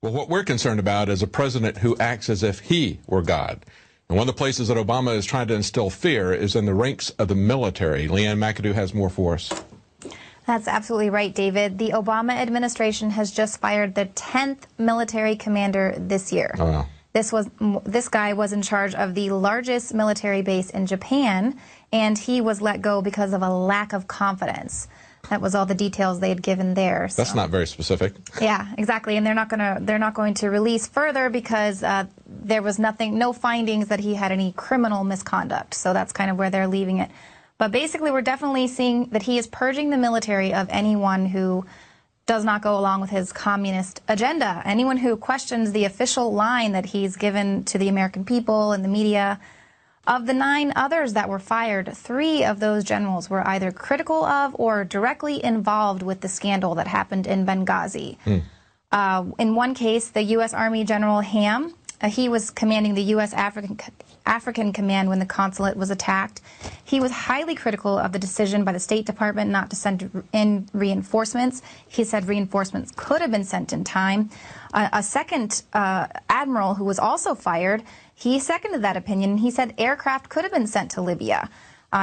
Well, what we're concerned about is a president who acts as if he were God. And one of the places that Obama is trying to instill fear is in the ranks of the military. Leanne McAdoo has more for us. That's absolutely right, David. The Obama administration has just fired the 10th military commander this year. Oh, wow. This guy was in charge of the largest military base in Japan, and he was let go because of a lack of confidence. That was all the details they had given there. So. That's not very specific. Yeah, exactly. And they're not going to release further because there was no findings that he had any criminal misconduct. So that's kind of where they're leaving it. But basically, we're definitely seeing that he is purging the military of anyone who does not go along with his communist agenda. Anyone who questions the official line that he's given to the American people and the media. Of the 9 others that were fired, 3 of those generals were either critical of or directly involved with the scandal that happened in Benghazi. In one case, the U.S. Army General Ham, he was commanding the U.S. African Command when the consulate was attacked. He was highly critical of the decision by the State Department not to send in reinforcements. He said reinforcements could have been sent in time. A second admiral who was also fired, he seconded that opinion. He said aircraft could have been sent to Libya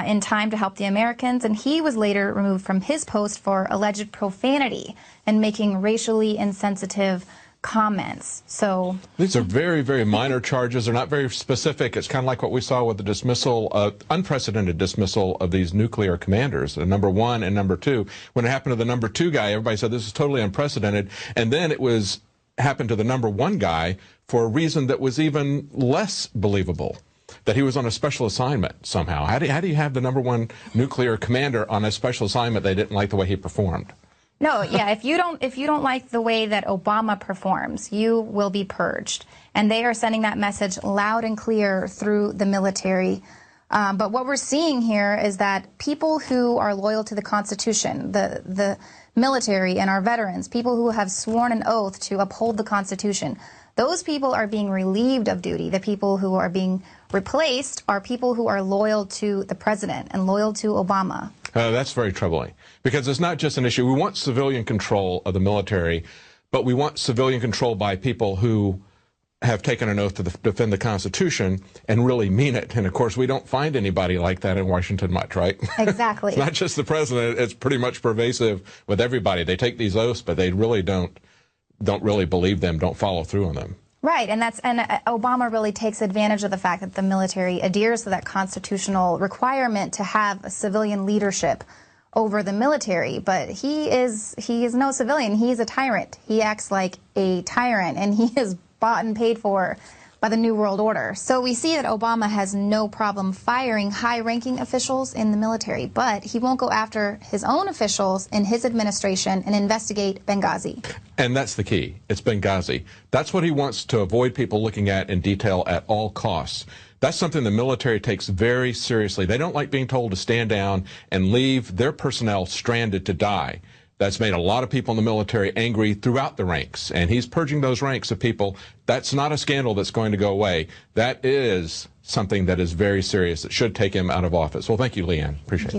in time to help the Americans, and he was later removed from his post for alleged profanity and making racially insensitive comments. So these are very, very minor charges. They're not very specific. It's kind of like what we saw with the dismissal, unprecedented dismissal of these nuclear commanders, number 1 and number 2. When it happened to the number 2 guy, everybody said this is totally unprecedented, and then it was happened to the number 1 guy for a reason that was even less believable, that he was on a special assignment somehow. How do you have the number 1 nuclear commander on a special assignment? They didn't like the way he performed. No, yeah, if you don't like the way that Obama performs, you will be purged. And they are sending that message loud and clear through the military. But what we're seeing here is that people who are loyal to the Constitution, the military and our veterans, people who have sworn an oath to uphold the Constitution, those people are being relieved of duty. The people who are being replaced are people who are loyal to the president and loyal to Obama. That's very troubling, because it's not just an issue. We want civilian control of the military, but we want civilian control by people who have taken an oath to defend the Constitution and really mean it. And, of course, we don't find anybody like that in Washington much, right? Exactly. It's not just the president. It's pretty much pervasive with everybody. They take these oaths, but they really don't really believe them, don't follow through on them. Right, and Obama really takes advantage of the fact that the military adheres to that constitutional requirement to have a civilian leadership over the military. But he is no civilian. He's a tyrant. He acts like a tyrant, and he is bought and paid for by the New World Order. So we see that Obama has no problem firing high-ranking officials in the military, but he won't go after his own officials in his administration and investigate Benghazi. And that's the key. It's Benghazi. That's what he wants to avoid people looking at in detail at all costs. That's something the military takes very seriously. They don't like being told to stand down and leave their personnel stranded to die. That's made a lot of people in the military angry throughout the ranks, and he's purging those ranks of people. That's not a scandal that's going to go away. That is something that is very serious that should take him out of office. Well, thank you, Leanne. Appreciate it.